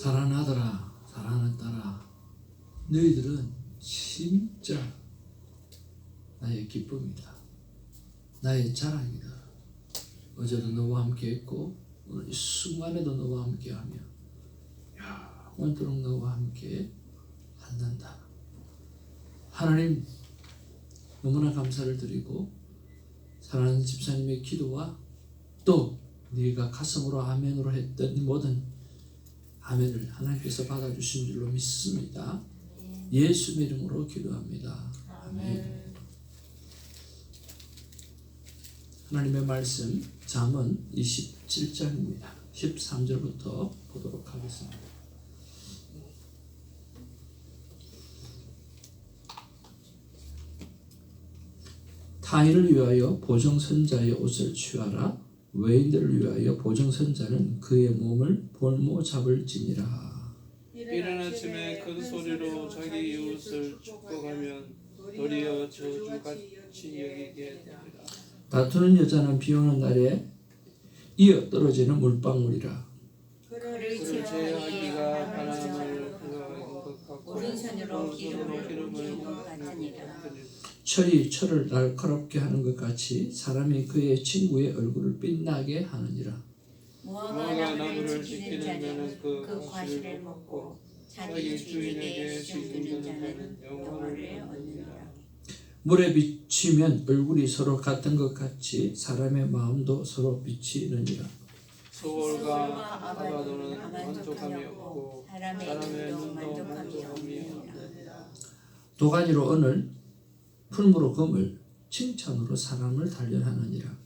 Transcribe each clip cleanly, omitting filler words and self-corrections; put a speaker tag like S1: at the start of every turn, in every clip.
S1: 사랑하는 아들아, 사랑하는 딸아, 너희들은 진짜 나의 기쁨이다. 나의 자랑이다. 어제도 너와 함께 했고 오늘 이 순간에도 너와 함께 하며 오늘도록 너와 함께 한단다. 하나님 너무나 감사를 드리고 사랑하는 집사님의 기도와 또 네가 가슴으로 아멘으로 했던 모든 아멘을 하나님께서 받아주신 줄로 믿습니다. 예수의 이름으로 기도합니다. 아멘. 하나님의 말씀 잠언 27장입니다. 13절부터 보도록 하겠습니다. 타인을 위하여 보정선자의 옷을 취하라. 외인들을 위하여 보정선자는 그의 몸을 볼모 잡을지니라.
S2: 이른 아침에 큰 소리로 자기 이웃을 축복하면 도리어 저주같이 여기게 되리라.
S1: 다투는 여자는 비오는 날에 이어 떨어지는 물방울이라.
S2: 그를 제하기가 바람을 인격하고
S3: 오른손으로 기름을 같으니라.
S1: 철이 철을 날카롭게 하는 것 같이 사람이 그의 친구의 얼굴을 빛나게 하느니라.
S3: 무화과 나무를 지키는 자는 그 과실을 먹고 자기 주인에게 시주는 자는 영원을 얻느니라.
S1: 물에 비치면 얼굴이 서로 같은 것 같이 사람의 마음도 서로 비치느니라.
S2: 소월과 아바도는 만족함이 없고 사람의 눈도 만족함이 없느니라.
S1: 도가니로 은을 풀무로 금을 칭찬으로 사람을 단련하느니라.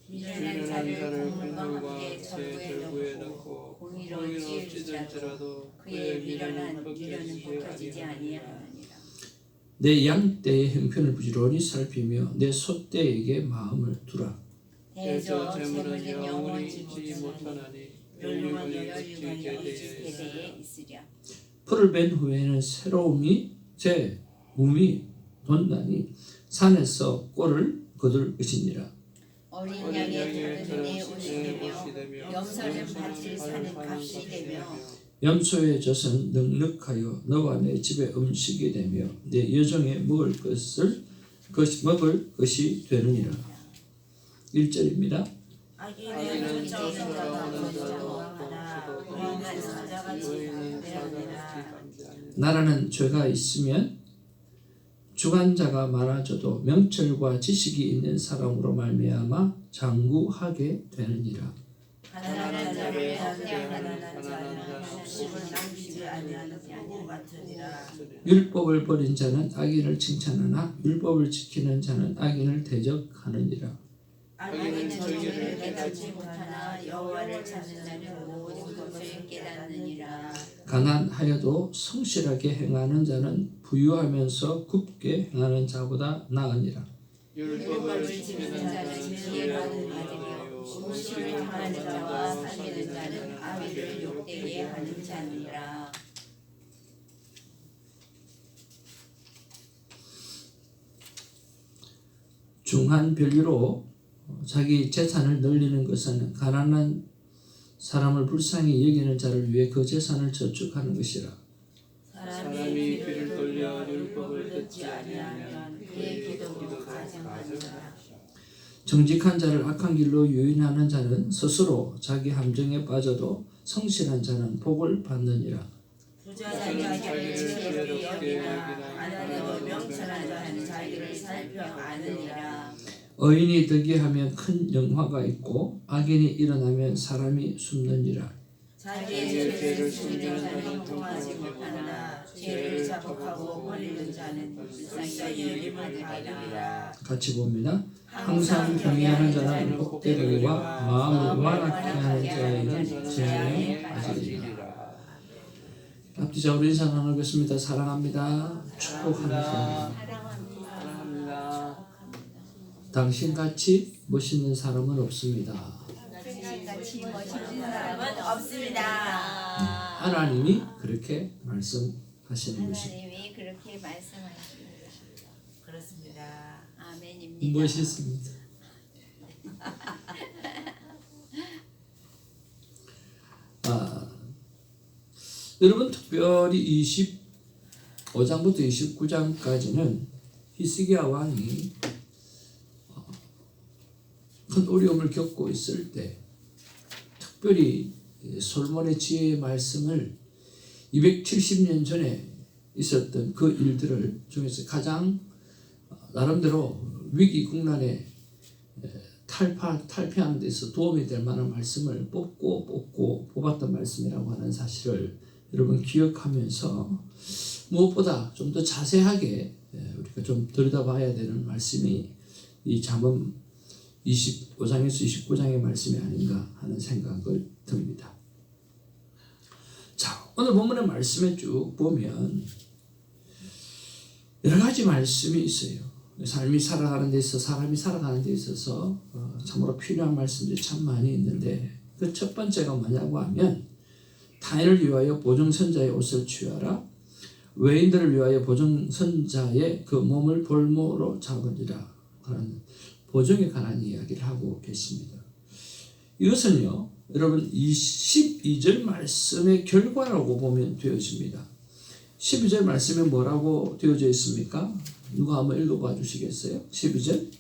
S3: 미련한 자를 공물과 함께 절구에 넣고 공의로 찢을지라도 그의 미련은 벗겨지지 아니하느니라.
S1: 내 양떼의 형편을 부지런히 살피며 내 소떼에게 마음을 두라.
S3: 대저 재물은 영원히 지지 못하나니 멸류관 지킬 때에 있으랴.
S1: 풀을 벤 후에는 새로움이 제 몸이 돋나니 산에서 꼴을 거둘 것이니라.
S3: 어린 양의 털은 내 옷이 되며 염소는 밭을 사는 값이 되며
S1: 염소의 젖은 넉넉하여 너와 내 집의 음식이 되며 내 여종의 먹을 것이 되느니라. 1절입니다.
S3: 아기는 쫓아가 하는 자도 하나 의인은 사자같이 담대하니라.
S1: 나라는 죄가 있으면 주관자가 많아져도 명철과 지식이 있는 사람으로 말미암아 장구하게 되느니라.
S3: 가난한 자를 학대하는 자는 학식을 남기지 아니하는 것 같으니라.
S1: 율법을 버린 자는 악인을 칭찬하나 율법을 지키는 자는 악인을 대적하느니라.
S3: 악인은 정의를 깨닫지 못하나 여호와를 찾는 자는 모든 것을 깨닫느니라.
S1: 가난하여도 성실하게 행하는 자는 부유하면서 굽게 행하는 자보다 나으니라.
S3: 율법을 지키는 자는 지혜를 받으며 공식을 행하는 자와 사귀는 자는 아비를 욕되게 하는 자니라.
S1: 중한 별리로 자기 재산을 늘리는 것은 가난한 사람을 불쌍히 여기는 자를 위해 그 재산을 저축하는 것이라.
S2: 사람이 귀를 돌려 율법을 듣지 아니하면
S3: 그의 기도도 가증하니라.
S1: 정직한 자를 악한 길로 유인하는 자는 스스로 자기 함정에 빠져도 성실한 자는 복을 받느니라.
S3: 부자는 자기를 지혜롭게 여기나 가난해도 명철한 자는 자기를 살펴 아느니라.
S1: 의인이 득이하면 큰 영화가 있고 악인이 일어나면 사람이 숨느니라.
S3: 자기의 죄를 숨기는 자는 통하지 못하나 죄를 자복하고 버리는 자는 불쌍히 여김을 받으리라.
S1: 같이 봅니다. 항상 경외하는 자는 복되리와 마음을 완악케 하는 자에게는 재앙에 빠지리라. 앞뒤자 우리 인사 나누겠습니다. 사랑합니다. 축복합니다.
S2: 사랑합니다.
S1: 당신같이 멋있는 사람은 없습니다.
S3: 당신같이 멋있는 사람은 없습니다.
S1: 하나님이 그렇게 말씀하시는 것입니다.
S3: 하나님이 그렇게 말씀하십니다.
S4: 그렇습니다.
S3: 아멘입니다.
S1: 멋있습니다. 여러분 특별히 25장부터 29장까지는 히스기야 왕이 큰 어려움을 겪고 있을 때 특별히 솔몬의 지혜의 말씀을 270년 전에 있었던 그 일들을 중에서 가장 나름대로 위기국난에 탈피하는 데서 도움이 될 만한 말씀을 뽑았던 말씀이라고 하는 사실을 여러분 기억하면서 무엇보다 좀 더 자세하게 우리가 좀 들여다봐야 되는 말씀이 이 잠언 25장에서 29장의 말씀이 아닌가 하는 생각을 듭니다. 자, 오늘 본문의 말씀에 쭉 보면 여러 가지 말씀이 있어요. 사람이 살아가는 데 있어서 참으로 필요한 말씀들이 참 많이 있는데 그 첫 번째가 뭐냐고 하면 타인을 위하여 보증선자의 옷을 취하라. 외인들을 위하여 보증선자의 그 몸을 볼모로 잡으리라 하는 보증에 관한 이야기를 하고 계십니다. 이것은요, 여러분 12절 말씀의 결과라고 보면 되어집니다. 12절 말씀에 뭐라고 되어져 있습니까? 누가 한번 읽어봐 주시겠어요? 12절.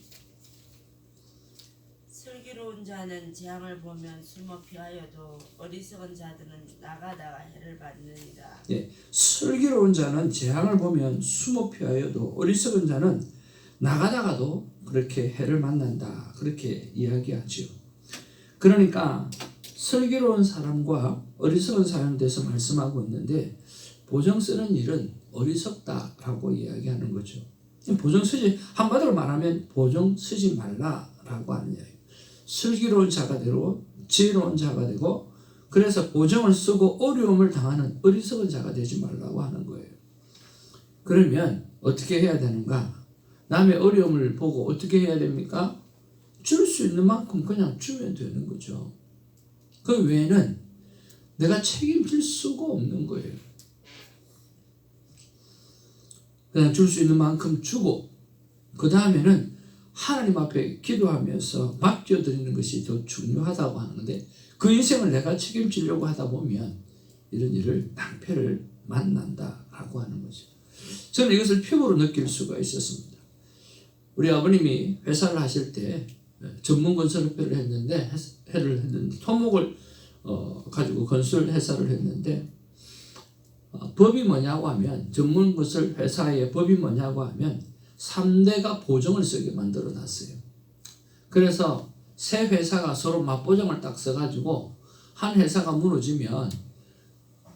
S4: 슬기로운 자는 재앙을 보면 숨어 피하여도 어리석은 자들은 나가다가 해를 받느니라.
S1: 예, 슬기로운 자는 재앙을 보면 숨어 피하여도 어리석은 자는 나가다가도 그렇게 해를 만난다. 그렇게 이야기하죠. 그러니까 슬기로운 사람과 어리석은 사람에 대해서 말씀하고 있는데 보증 쓰는 일은 어리석다라고 이야기하는 거죠. 보증 쓰지 한마디로 말하면 보증 쓰지 말라라고 하는 이야기. 슬기로운 자가 되고 지혜로운 자가 되고 그래서 보증을 쓰고 어려움을 당하는 어리석은 자가 되지 말라고 하는 거예요. 그러면 어떻게 해야 되는가? 남의 어려움을 보고 어떻게 해야 됩니까? 줄 수 있는 만큼 그냥 주면 되는 거죠. 그 외에는 내가 책임질 수가 없는 거예요. 그냥 줄 수 있는 만큼 주고 그 다음에는 하나님 앞에 기도하면서 맡겨드리는 것이 더 중요하다고 하는데 그 인생을 내가 책임지려고 하다 보면 이런 일을 낭패를 만난다라고 하는 거죠. 저는 이것을 피부로 느낄 수가 있었습니다. 우리 아버님이 회사를 하실 때 전문 건설업회를 했는데 토목을 가지고 건설 회사를 했는데 법이 뭐냐고 하면 전문 건설 회사의 법이 뭐냐고 하면 3대가 보증을 쓰게 만들어 놨어요. 그래서 세 회사가 서로 맞보증을 딱 써가지고 한 회사가 무너지면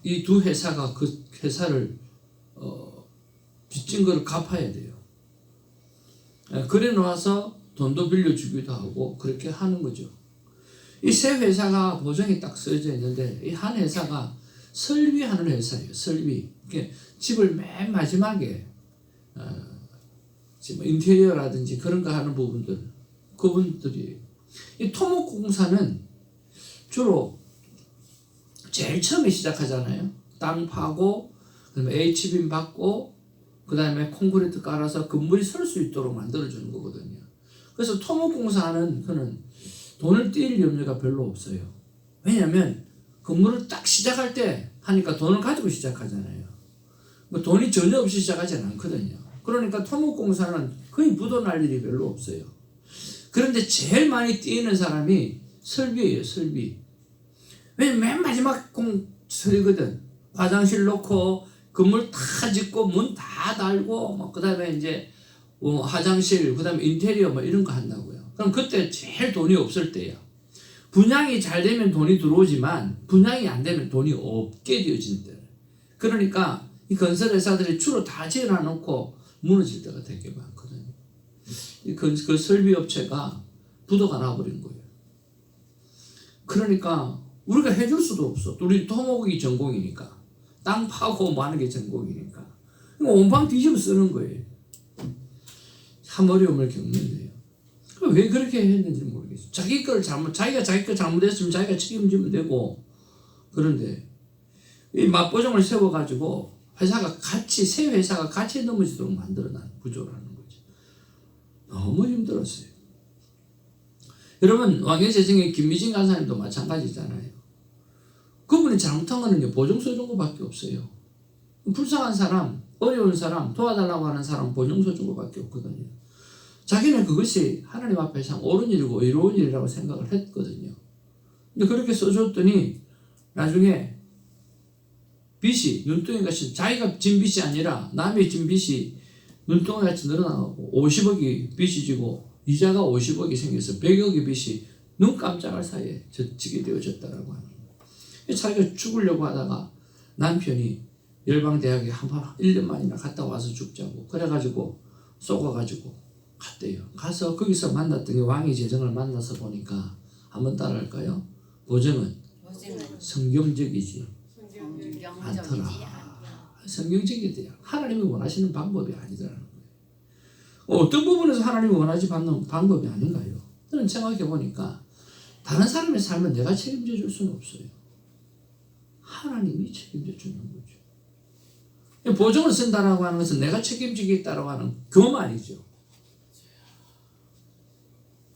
S1: 이 두 회사가 그 회사를 빚진 거를 갚아야 돼요. 그래 놓아서 돈도 빌려주기도 하고 그렇게 하는 거죠. 이 세 회사가 보증이 딱 써져 있는데 이 한 회사가 설비하는 회사예요. 설비. 집을 맨 마지막에 인테리어라든지 그런 거 하는 그분들이 이 토목공사는 주로 제일 처음에 시작하잖아요. 땅 파고 그다음에 H빔 받고 그 다음에 콘크리트 깔아서 건물이 설 수 있도록 만들어주는 거거든요. 그래서 토목공사는 그는 돈을 떼일 염려가 별로 없어요. 왜냐하면 건물을 딱 시작할 때 하니까 돈을 가지고 시작하잖아요. 뭐 돈이 전혀 없이 시작하지 않거든요. 그러니까 토목공사는 거의 묻어날 일이 별로 없어요. 그런데 제일 많이 뛰는 사람이 설비예요. 설비. 왜냐면 맨 마지막 설이거든. 화장실 놓고 건물 다 짓고 문 다 달고 뭐 그다음에 이제 화장실 그다음에 인테리어 뭐 이런 거 한다고요. 그럼 그때 제일 돈이 없을 때예요. 분양이 잘 되면 돈이 들어오지만 분양이 안 되면 돈이 없게 되어진다. 그러니까 이 건설 회사들이 주로 다 지어놔 놓고 무너질 때가 되게 많거든요. 그 설비 업체가 부도가 나버린 거예요. 그러니까 우리가 해줄 수도 없어. 우리 토목이 전공이니까. 땅 파고 뭐 하는 게 전공이니까. 온방 뒤집어 쓰는 거예요. 참 어려움을 겪는데요. 왜 그렇게 했는지 모르겠어요. 자기가 자기 거 잘못했으면 자기가 책임지면 되고, 그런데 이 맞보증을 세워가지고 새 회사가 같이 넘어지도록 만들어놓은 구조라는 거죠. 너무 힘들었어요. 여러분 왕의 재정의 김미진 간사님도 마찬가지잖아요. 그분이 잘못한 거는 보증서 준 거밖에 없어요. 불쌍한 사람, 어려운 사람, 도와달라고 하는 사람 보증서 준 거밖에 없거든요. 자기는 그것이 하나님 앞에 참 옳은 일이고 의로운 일이라고 생각을 했거든요. 근데 그렇게 써줬더니 나중에 빚이 눈덩이같이, 자기가 진 빚이 아니라 남의 진 빚이 눈덩이같이 늘어나고 50억이 빚이 지고 이자가 50억이 생겨서 100억의 빚이 눈 깜짝할 사이에 지게 되어졌다라고 하는 거예요. 자기가 죽으려고 하다가 남편이 열방대학에 한번 1년 만이나 갔다 와서 죽자고 그래가지고 쏘가가지고 갔대요. 가서 거기서 만났던 게 왕의 재정을 만나서 보니까 한번 따라할까요? 보정은 성경적이지 않더라. 성경적이대요. 하나님이 원하시는 방법이 아니더라는 거예요. 어떤 부분에서 하나님이 원하지 받는 방법이 아닌가요? 저는 생각해 보니까 다른 사람의 삶은 내가 책임져 줄 수는 없어요. 하나님이 책임져 주는 거죠. 보증을 쓴다라고 하는 것은 내가 책임지겠다라고 하는 그 말이죠.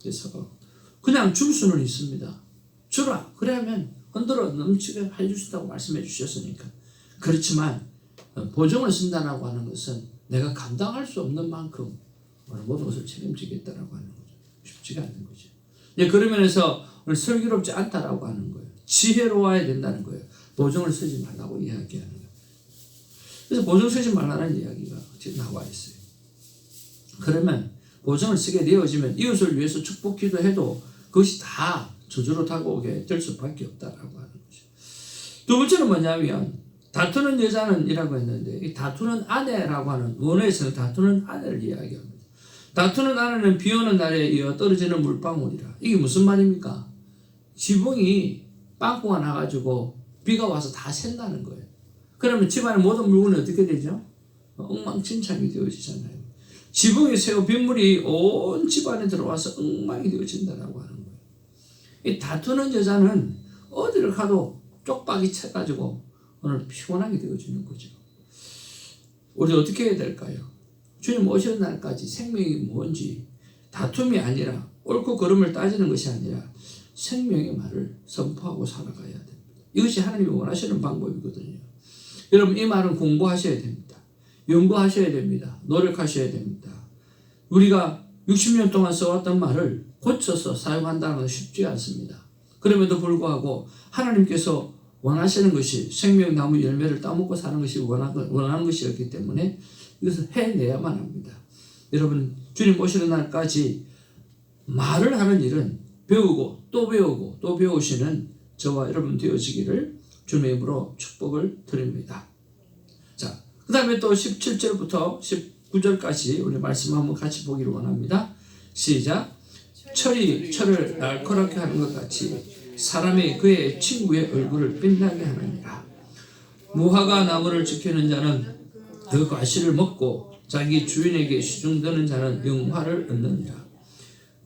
S1: 그래서 그냥 줄 수는 있습니다. 주라. 그러면 흔들어 넘치게 해줄 수 있다고 말씀해 주셨으니까. 그렇지만 보증을 쓴다라고 하는 것은 내가 감당할 수 없는 만큼 모든 것을 책임지겠다라고 하는 거죠. 쉽지가 않는 거죠. 그런 면에서 오늘 슬기롭지 않다라고 하는 거예요. 지혜로워야 된다는 거예요. 보증을 쓰지 말라고 이야기하는 거예요. 그래서 보증 쓰지 말라는 이야기가 지금 나와 있어요. 그러면 보증을 쓰게 되어지면 이웃을 위해서 축복 기도해도 그것이 다 저주로 다가오게 될 수밖에 없다라고 하는 거죠. 두 번째는 뭐냐면 다투는 여자는 이라고 했는데 이 다투는 아내라고 하는 원어에서는 다투는 아내를 이야기합니다. 다투는 아내는 비 오는 날에 이어 떨어지는 물방울이라. 이게 무슨 말입니까? 지붕이 빵꾸가 나가지고 비가 와서 다 샌다는 거예요. 그러면 집안의 모든 물건이 어떻게 되죠? 엉망진창이 되어지잖아요. 지붕이 새고 빗물이 온 집안에 들어와서 엉망이 되어진다라고 하는 거예요. 이 다투는 여자는 어디를 가도 쪽박이 쳐가지고 오늘 피곤하게 되어지는 거죠. 우리 어떻게 해야 될까요? 주님 오시는 날까지 생명이 뭔지 다툼이 아니라 옳고 그름을 따지는 것이 아니라 생명의 말을 선포하고 살아가야 됩니다. 이것이 하나님이 원하시는 방법이거든요. 여러분 이 말은 공부하셔야 됩니다. 연구하셔야 됩니다. 노력하셔야 됩니다. 우리가 60년 동안 써왔던 말을 고쳐서 사용한다는 건 쉽지 않습니다. 그럼에도 불구하고 하나님께서 원하시는 것이 생명나무 열매를 따먹고 사는 것이 원하는 것이었기 때문에 이것을 해내야만 합니다. 여러분 주님 오시는 날까지 말을 하는 일은 배우고 또 배우고 또 배우시는 저와 여러분 되어지기를 주님의 이름으로 축복을 드립니다. 자, 그 다음에 또 17절부터 19절까지 우리 말씀 한번 같이 보기를 원합니다. 시작. 철이 철을 날카롭게 하는 것 같이 사람이 그의 친구의 얼굴을 빛나게 하느니라. 무화과 나무를 지키는 자는 그 과실을 먹고 자기 주인에게 시중드는 자는 영화를 얻느니라.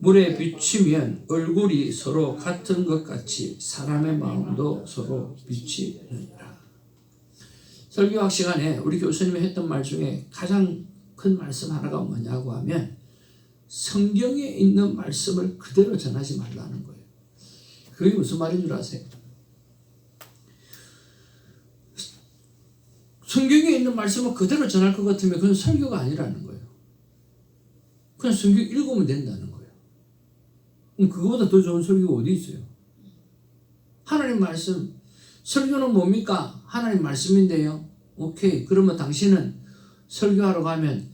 S1: 물에 비치면 얼굴이 서로 같은 것 같이 사람의 마음도 서로 빛이 나느니라. 설교학 시간에 우리 교수님이 했던 말 중에 가장 큰 말씀 하나가 뭐냐고 하면 성경에 있는 말씀을 그대로 전하지 말라는 거예요. 그게 무슨 말인 줄 아세요? 성경에 있는 말씀을 그대로 전할 것 같으면 그건 설교가 아니라는 거예요. 그냥 성경 읽으면 된다는 거예요. 그럼 그거보다 더 좋은 설교가 어디 있어요? 하나님 말씀, 설교는 뭡니까? 하나님 말씀인데요. 오케이. 그러면 당신은 설교하러 가면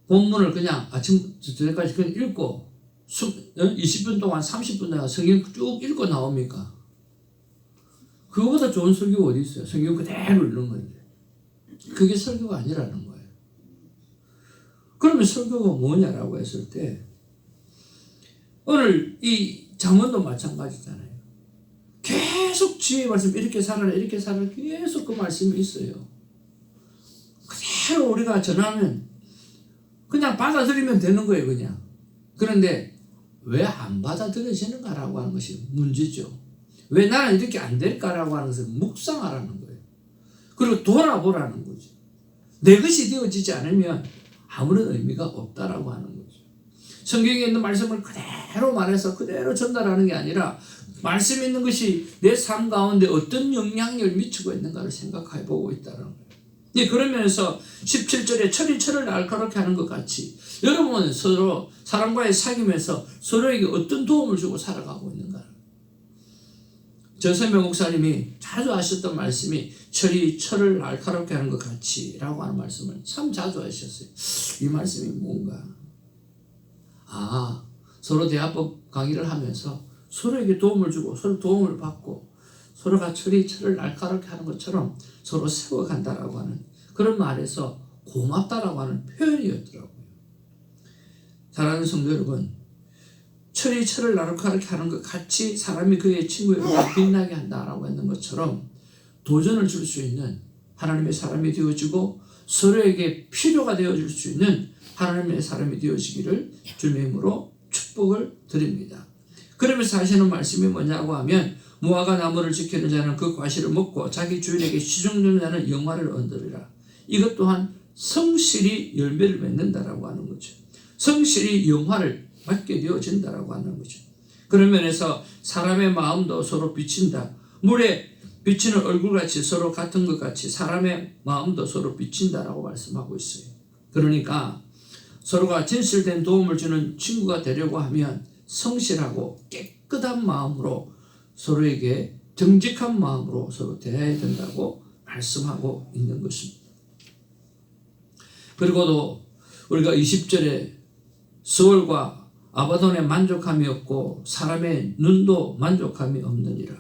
S1: 본문을 그냥 아침부터 저녁까지 그냥 읽고 20분 동안 30분 동안 성경 쭉 읽고 나옵니까? 그거보다 좋은 설교가 어디 있어요? 성경 그대로 읽는 건데. 그게 설교가 아니라는 거예요. 그러면 설교가 뭐냐라고 했을 때 오늘 이 잠언도 마찬가지잖아요. 계속 지혜의 말씀 이렇게 살아라 이렇게 살아라 계속 그 말씀이 있어요. 그대로 우리가 전하면 그냥 받아들이면 되는 거예요. 그냥. 그런데 왜 안 받아들여지는가라고 하는 것이 문제죠. 왜 나는 이렇게 안 될까라고 하는 것을 묵상하라는 거예요. 그리고 돌아보라는 거죠. 내 것이 되어지지 않으면 아무런 의미가 없다라고 하는 거죠. 성경에 있는 말씀을 그대로 말해서 그대로 전달하는 게 아니라 말씀 있는 것이 내 삶 가운데 어떤 영향력을 미치고 있는가를 생각해 보고 있다는 거예요. 예, 그런 면에서 17절에 철이 철을 날카롭게 하는 것 같이 여러분은 서로 사람과의 사귐에서 서로에게 어떤 도움을 주고 살아가고 있는가. 전선명 목사님이 자주 하셨던 말씀이 철이 철을 날카롭게 하는 것 같이 라고 하는 말씀을 참 자주 하셨어요. 이 말씀이 뭔가? 서로 대화법 강의를 하면서 서로에게 도움을 주고 서로 도움을 받고 서로가 철이 철을 날카롭게 하는 것처럼 서로 세워간다라고 하는 그런 말에서 고맙다라고 하는 표현이었더라고요. 사랑하는 성도 여러분, 철이 철을 날카롭게 하는 것 같이 사람이 그의 친구에게 빛나게 한다라고 했는 것처럼 도전을 줄 수 있는 하나님의 사람이 되어지고 서로에게 필요가 되어줄 수 있는 하나님의 사람이 되어지기를 주님의 이름으로 축복을 드립니다. 그러면서 하시는 말씀이 뭐냐고 하면 무화과 나무를 지키는 자는 그 과실을 먹고 자기 주인에게 시종되는 자는 영화를 얻으리라. 이것 또한 성실히 열매를 맺는다라고 하는 거죠. 성실히 영화를 맞게 되어진다라고 하는 거죠. 그런 면에서 사람의 마음도 서로 비친다. 물에 비치는 얼굴같이 서로 같은 것 같이 사람의 마음도 서로 비친다라고 말씀하고 있어요. 그러니까 서로가 진실된 도움을 주는 친구가 되려고 하면 성실하고 깨끗한 마음으로 서로에게 정직한 마음으로 서로 대해야 된다고 말씀하고 있는 것입니다. 그리고도 우리가 20절에 스올과 아바돈에 만족함이 없고 사람의 눈도 만족함이 없느니라.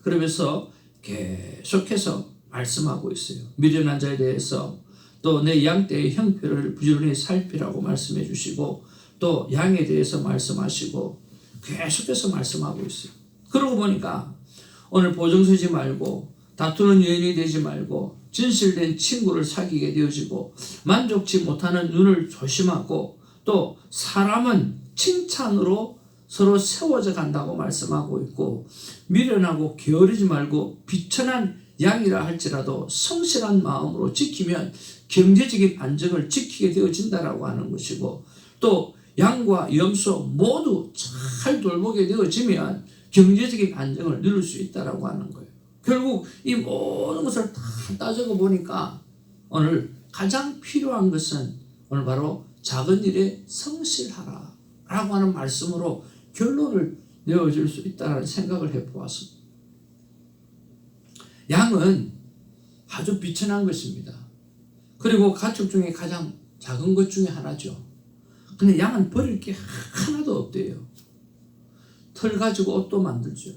S1: 그러면서 계속해서 말씀하고 있어요. 미련한 자에 대해서 또 내 양떼의 형편을 부지런히 살피라고 말씀해 주시고 또 양에 대해서 말씀하시고 계속해서 말씀하고 있어요. 그러고 보니까 오늘 보증 서지 말고 다투는 여인이 되지 말고 진실된 친구를 사귀게 되어지고 만족치 못하는 눈을 조심하고 또 사람은 칭찬으로 서로 세워져 간다고 말씀하고 있고 미련하고 게으르지 말고 비천한 양이라 할지라도 성실한 마음으로 지키면 경제적인 안정을 지키게 되어진다라고 하는 것이고 또 양과 염소 모두 잘 돌보게 되어지면 경제적인 안정을 누릴 수 있다라고 하는 거예요. 결국 이 모든 것을 다 따져고 보니까 오늘 가장 필요한 것은 오늘 바로 작은 일에 성실하라 라고 하는 말씀으로 결론을 내어줄 수 있다는 생각을 해보았습니다. 양은 아주 비천한 것입니다. 그리고 가축 중에 가장 작은 것 중에 하나죠. 근데 양은 버릴 게 하나도 없대요. 털 가지고 옷도 만들죠.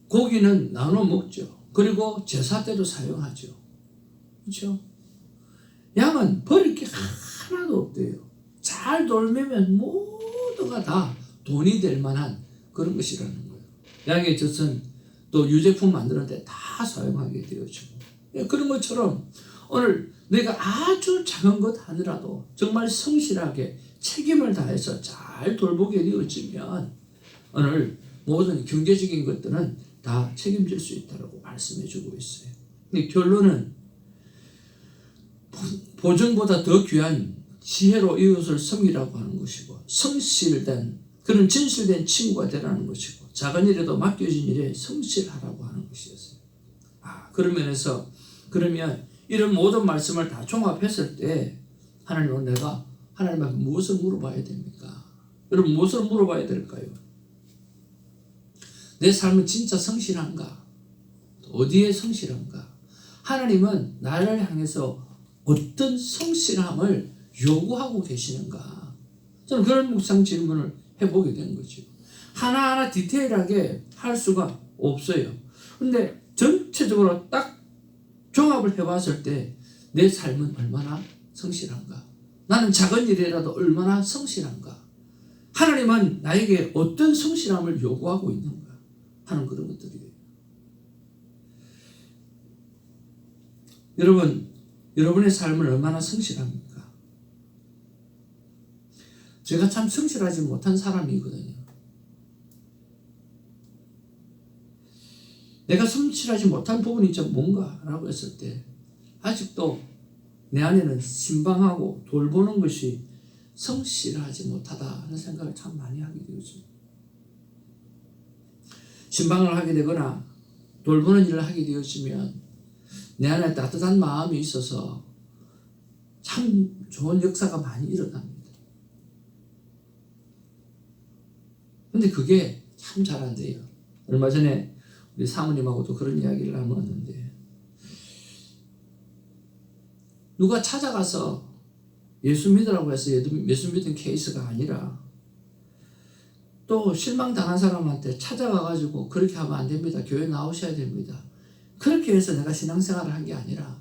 S1: 고기는 나눠 먹죠. 그리고 제사 때도 사용하죠. 그렇죠? 양은 버릴 게 하나도 없대요. 잘 돌매면 모두가 다 돈이 될 만한 그런 것이라는 거예요. 양의 젖은 또 유제품 만드는데 다 사용하게 되어지고 그런 것처럼 오늘 내가 아주 작은 것 하느라도 정말 성실하게 책임을 다해서 잘 돌보게 되어지면 오늘 모든 경제적인 것들은 다 책임질 수 있다고 말씀해 주고 있어요. 근데 결론은 보증보다 더 귀한 지혜로 이웃을 섬기라고 하는 것이고 성실된 그런 진실된 친구가 되라는 것이고 작은 일에도 맡겨진 일에 성실하라고 하는 것이었어요. 그런 면에서 그러면 이런 모든 말씀을 다 종합했을 때 하나님은 내가 하나님한테 무엇을 물어봐야 됩니까? 여러분 무엇을 물어봐야 될까요? 내 삶은 진짜 성실한가? 어디에 성실한가? 하나님은 나를 향해서 어떤 성실함을 요구하고 계시는가? 저는 그런 묵상 질문을 해보게 된 거죠. 하나하나 디테일하게 할 수가 없어요. 근데 전체적으로 딱 종합을 해봤을 때 내 삶은 얼마나 성실한가? 나는 작은 일이라도 얼마나 성실한가? 하나님은 나에게 어떤 성실함을 요구하고 있는가? 하는 그런 것들이에요. 여러분의 삶은 얼마나 성실합니까? 제가 참 성실하지 못한 사람이거든요. 내가 성실하지 못한 부분이 좀 뭔가 라고 했을 때 아직도 내 안에는 신방하고 돌보는 것이 성실하지 못하다 하는 생각을 참 많이 하게 되죠. 신방을 하게 되거나 돌보는 일을 하게 되었으면 내 안에 따뜻한 마음이 있어서 참 좋은 역사가 많이 일어납니다. 근데 그게 참 잘 안 돼요. 얼마 전에 우리 사모님하고도 그런 이야기를 나누었는데, 누가 찾아가서 예수 믿으라고 해서 예수 믿은 케이스가 아니라, 또 실망당한 사람한테 찾아가가지고 그렇게 하면 안 됩니다. 교회 나오셔야 됩니다. 그렇게 해서 내가 신앙생활을 한 게 아니라,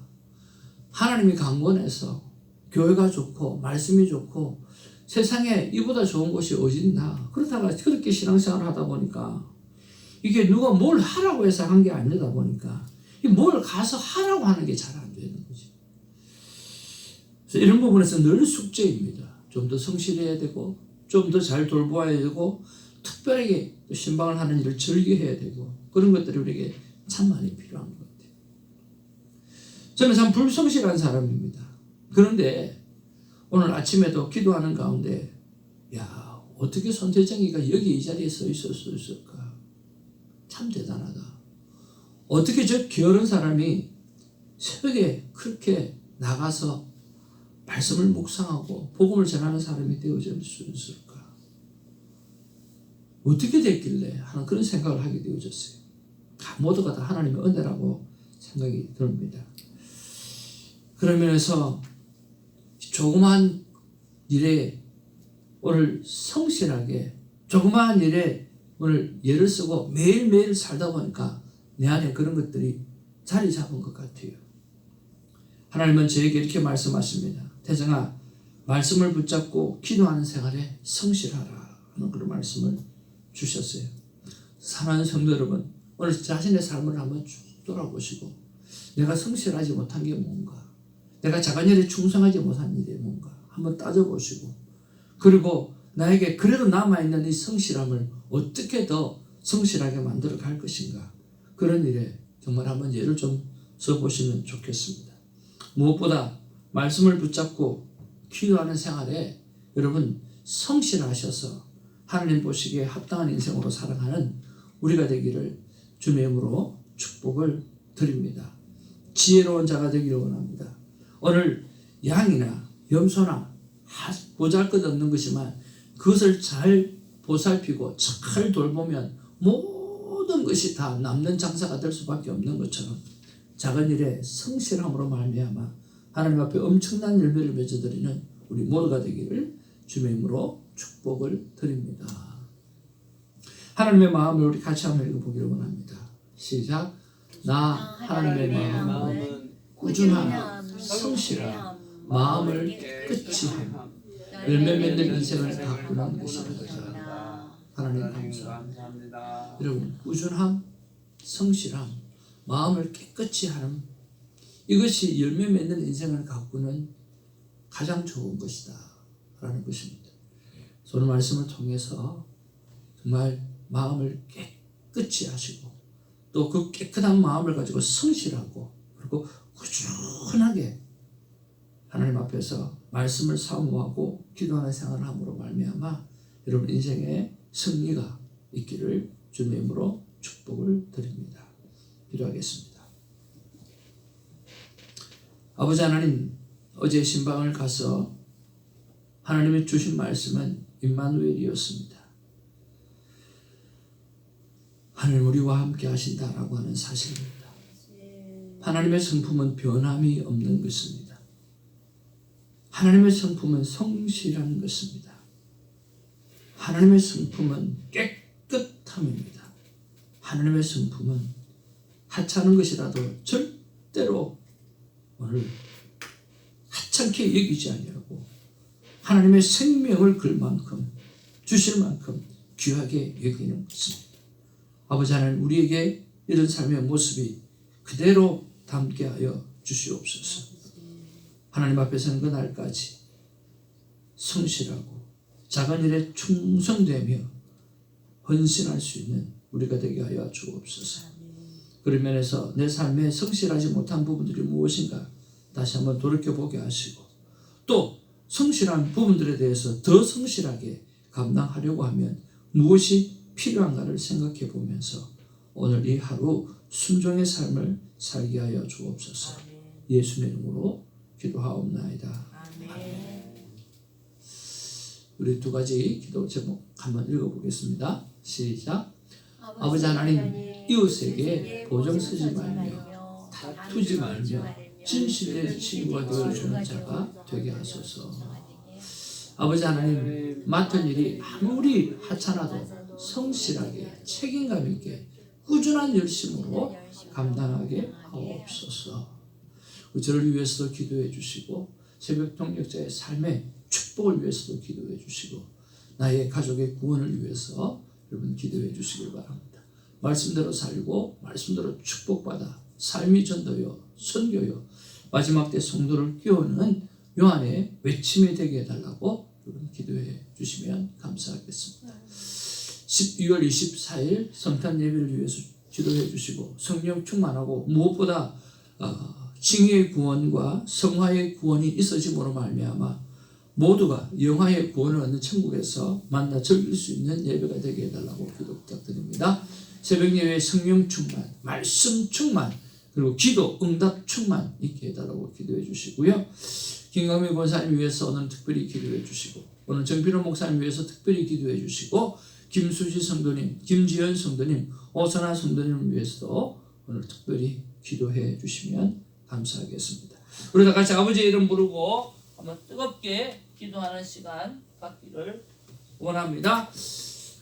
S1: 하나님이 강권해서 교회가 좋고 말씀이 좋고 세상에 이보다 좋은 곳이 어디 있나, 그렇다가 그렇게 신앙생활을 하다 보니까 이게 누가 뭘 하라고 해서 한 게 아니다 보니까 뭘 가서 하라고 하는 게 잘 안 되는 거지. 그래서 이런 부분에서 늘 숙제입니다. 좀 더 성실해야 되고, 좀 더 잘 돌보아야 되고, 특별하게 신방을 하는 일을 즐겨해야 되고, 그런 것들이 우리에게 참 많이 필요한 것 같아요. 저는 참 불성실한 사람입니다. 그런데 오늘 아침에도 기도하는 가운데, 야, 어떻게 손태정이가 여기 이 자리에 서 있었을까? 참 대단하다. 어떻게 저 게으른 사람이 새벽에 그렇게 나가서 말씀을 묵상하고 복음을 전하는 사람이 되어질 수 있을까? 어떻게 됐길래 하는 그런 생각을 하게 되어졌어요. 모두가 다 하나님의 은혜라고 생각이 듭니다. 그런 면에서 조그마한 일에 오늘 성실하게, 조그마한 일에 오늘 예를 쓰고 매일매일 살다 보니까 내 안에 그런 것들이 자리 잡은 것 같아요. 하나님은 저에게 이렇게 말씀하십니다. 태정아, 말씀을 붙잡고 기도하는 생활에 성실하라 하는 그런 말씀을 주셨어요. 사랑하는 성도 여러분, 오늘 자신의 삶을 한번 쭉 돌아보시고, 내가 성실하지 못한 게 뭔가, 내가 작은 일에 충성하지 못한 일이 뭔가 한번 따져보시고, 그리고 나에게 그래도 남아있는 이 성실함을 어떻게 더 성실하게 만들어 갈 것인가, 그런 일에 정말 한번 예를 좀 써보시면 좋겠습니다. 무엇보다 말씀을 붙잡고 기도하는 생활에 여러분 성실하셔서 하나님 보시기에 합당한 인생으로 살아가는 우리가 되기를 주님의 이름으로 축복을 드립니다. 지혜로운 자가 되기를 원합니다. 오늘 양이나 염소나 보잘것없는 것이지만 그것을 잘 보살피고 잘 돌보면 모든 것이 다 남는 장사가 될 수밖에 없는 것처럼, 작은 일에 성실함으로 말미암아 하나님 앞에 엄청난 열매를 맺어드리는 우리 모두가 되기를 주님의 이름으로 축복을 드립니다. 하나님의 마음을 우리 같이 한번 읽어보기를 원합니다. 시작. 나 하나님의 마음은 꾸준함, 성실함, 마음을 깨끗이 함, 열매 맺는 인생을 가꾸는 것입니다. 하나님 감사합니다. 여러분, 꾸준함, 성실함, 마음을 깨끗이 하는, 이것이 열매 맺는 인생을 가꾸는 가장 좋은 것이다 라는 것입니다. 오늘 말씀을 통해서 정말 마음을 깨끗이 하시고, 또 그 깨끗한 마음을 가지고 성실하고, 그리고 꾸준하게 하나님 앞에서 말씀을 사모하고 기도하는 생활을 함으로 말미암아 여러분 인생에 승리가 있기를 주님의 이름으로 축복을 드립니다. 기도하겠습니다. 아버지 하나님, 어제 신방을 가서 하나님이 주신 말씀은 임마누엘이었습니다. 하나님 우리와 함께 하신다라고 하는 사실입니다. 하나님의 성품은 변함이 없는 것입니다. 하나님의 성품은 성실한 것입니다. 하나님의 성품은 깨끗함입니다. 하나님의 성품은 하찮은 것이라도 절대로 오늘 하찮게 여기지 아니하고 하나님의 생명을 걸 만큼 주실 만큼 귀하게 여기는 것입니다. 아버지 하나님, 우리에게 이런 삶의 모습이 그대로 담게 하여 주시옵소서. 하나님 앞에 서는 그날까지 성실하고 작은 일에 충성되며 헌신할 수 있는 우리가 되게 하여 주옵소서. 그런 면에서 내 삶에 성실하지 못한 부분들이 무엇인가 다시 한번 돌이켜보게 하시고, 또 성실한 부분들에 대해서 더 성실하게 감당하려고 하면 무엇이 필요한가를 생각해 보면서 오늘 이 하루 순종의 삶을 살게 하여 주옵소서. 예수의 이름으로 기도하옵나이다.
S4: 아멘.
S1: 우리 두 가지 기도 제목 한번 읽어보겠습니다. 시작. 아버지 하나님, 이웃에게 보정 쓰지 말며 다투지 말며 진실의 친구가 되어주는 자가 되게 하소서. 아버지 하나님, 맡은 일이 아무리 하찮아도 성실하게 책임감 있게 꾸준한 열심으로 감당하게 하옵소서. 저를 위해서도 기도해 주시고 새벽 동역자의 삶의 축복을 위해서도 기도해 주시고 나의 가족의 구원을 위해서 여러분 기도해 주시길 바랍니다. 말씀대로 살고 말씀대로 축복받아 삶이 전도요 선교요 마지막 때 성도를 끼우는 요한의 외침이 되게 해달라고 여러분 기도해 주시면 감사하겠습니다. 12월 24일 성탄 예배를 위해서 기도해 주시고 성령 충만하고 무엇보다 징의의 구원과 성화의 구원이 있어짐으로 말미암아 모두가 영화의 구원을 얻는 천국에서 만나 즐길 수 있는 예배가 되게 해달라고 기도 부탁드립니다. 새벽 예배 성령 충만, 말씀 충만, 그리고 기도 응답 충만 있게 해달라고 기도해 주시고요. 김광민 권사님 위해서 오늘 특별히 기도해 주시고 오늘 정필호 목사님 위해서 특별히 기도해 주시고 김수지 성도님, 김지연 성도님, 오선아 성도님을 위해서도 오늘 특별히 기도해 주시면 감사하겠습니다. 우리 다 같이 아버지의 이름 부르고 한번 뜨겁게 기도하는 시간 갖기를 원합니다.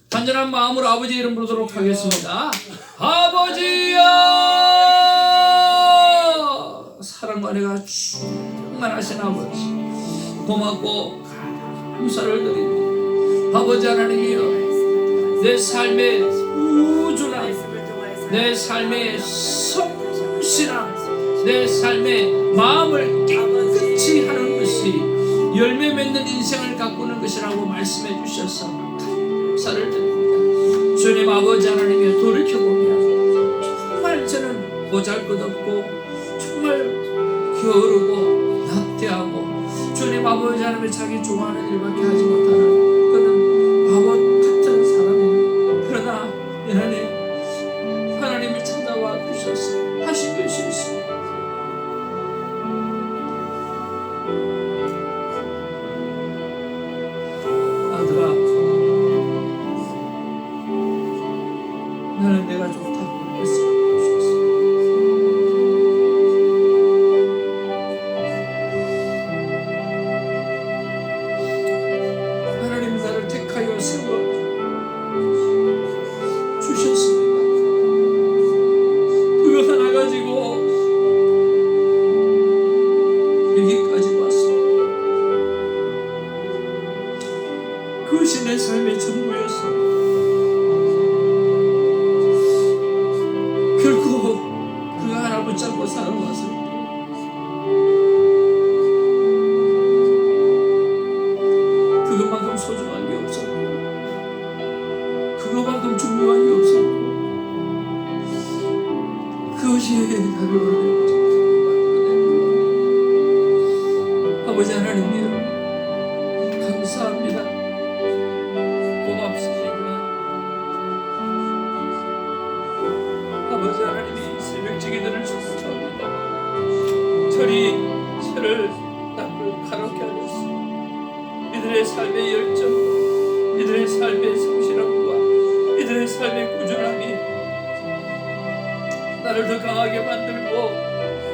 S1: 간절한 마음으로 아버지의 이름 부르도록 하겠습니다. 아버지여, 사랑과 은혜가 충만하신 아버지, 고맙고 감사를 드립니다. 아버지 하나님이여, 내 삶의 우준함, 내 삶의 성실함, 내 삶의 마음을 깨끗이 하는 것이 열매 맺는 인생을 가꾸는 것이라고 말씀해 주셔서 감사를 드립니다. 주님 아버지 하나님의 돌이켜보면 정말 저는 보잘것없고 정말 게으르고 낙태하고 주님 아버지 하나님의 자기 좋아하는 일밖에 하지 못하는 그런 바보 같은 사람입니다. 그러나 하나님이 찾아와 주셔서 하신 것이 있습니다. 아들아, 나는 내가 좋다고 말씀해 주셨어. 하나님 나를 택하여 세워 주셨습니다. 그거 하나 가지고 여기까지 왔습니다. 그것이 내 삶의 전부였습니다. 결코 그거 하나 붙잡고 살아왔을 때 그것만큼 소중한 게 없었고 그것만큼 중요한 게 없었고 그것이 나를 만들어낸 아버지 하나님이여 감사합니다. 고맙습니다. 아버지 하나님이 새벽지기들을 축복합니다. 저를 나를 가롭게 하셨습니다. 이들의 삶의 열정, 이들의 삶의 성실함과 이들의 삶의 꾸준함이 나를 더 강하게 만들고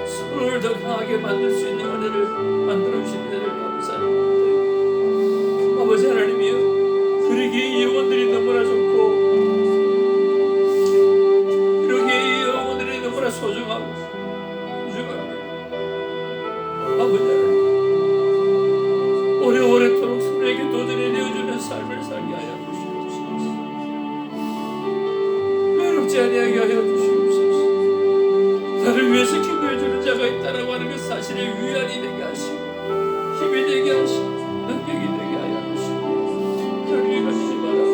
S1: 서로를 더 강하게 만들 수 있는 은혜를 만들어 주신 은혜를 감사합니다. 아버지 하나님이여, 그러기에 이 영혼들이 너무나 좋고 그러기에 이 영혼들이 너무나 소중하고 소중합니다. 아버지 하나님, 오래오래도록 서로에게 도전이 되어주는 삶을 살게 하여 주시옵소서. 외롭지 아니하게 하여 주시옵소서. 나를 위해서 기도해주는 자가 있다라고 하는 것 사실에 위안이 되게 하시고 힘이 되게 하시고 능력이 되게 하여 주시고 그러기 가시지 말아요.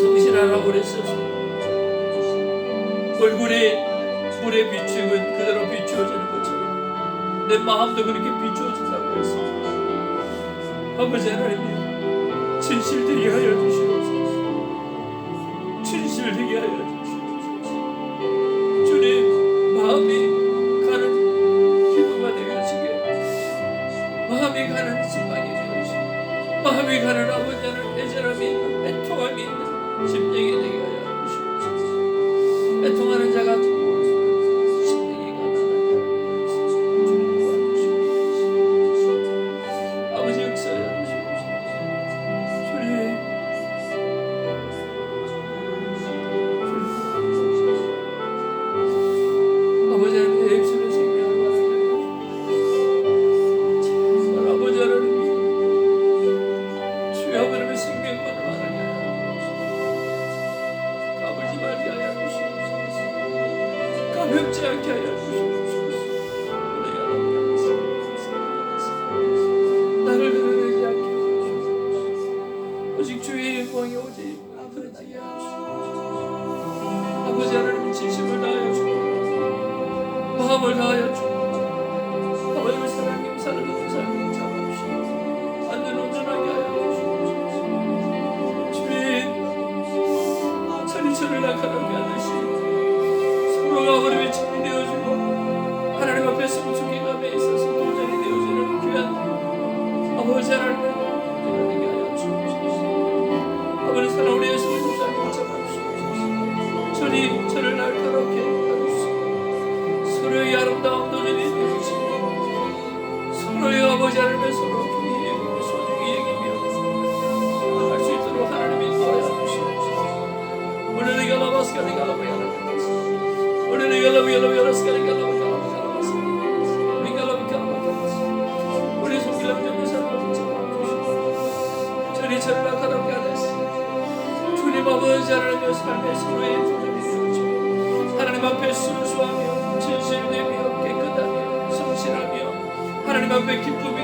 S1: 성실하라고 그랬어서 얼굴에 물에 비추면 그대로 비추어지는 것처럼 내 마음도 그렇게 비추어진다고 했습니다. 아버지 하나님, 진실되게 하여 주시옵소서.
S2: 진실되게 하여 주시옵소서. 주님 마음이 가는 기도가 되어지게, 마음이 가는 순간이 되어지게, 마음이 가는 아버지 하나님 애절함이 있는 애통함이 있는 심령이 되게 하여 주시옵소서. 애통하는 자가 심령이 가난한 주님 도와주시옵소서. 아버지 역사하여 주시옵소서. 주님 아버지 하나님 내 입술의 생명을 바라게 제발 아버지 하나님 주여 하나님의 생명만을 바라게 하여 까불지 말게 하여 주시옵소서. 까먹지 않게 하여 주시옵소서. 우리가 나를 드러내지 않게 하여 주시옵소서. 오직 주의 영광이 오직 드러나게 하여 주시옵소서. 아버지 하나님 진심을 다하여 주옵소서. 마음을 다하여 주옵소서. 아버지의 사랑님 사랑하는 삶을 잡아주시고 완전 온전하게 하여 주시옵소서. 주님 천이천을 낙하게 하듯이 서로가 아버지의 친이 되어주고 하나님 앞에 성숙해감에 있어서 도전이 되어지는 귀한 아버지 하나님을 되게 하여 주옵소서. 아버지 사랑 우리 예수님 삶을 잡아주시옵소서. 저리 저를 날카롭게 하옵소서. 서로의 아름다운 도전이 되어주시고 서로의 아버지 하나님의 서로 귀히 여기며 소중히 여기며 나아갈 수 있도록 하나님이 도와주시옵소서. 우리는 갈라바스카리 갈라바야 우리는 갈라바스카리 갈라바스카리 우리 갈라바스카리 우리 손길을 잡는 사람을 붙잡아주시고 저리 저를 낙하롭게 하듯이 주님 아버지 하나님의 삶의 서로의 도전이 되어주고 하나님 앞에 순수하며 진실되며 깨끗하며 성실하며 하나님 앞에 기쁨이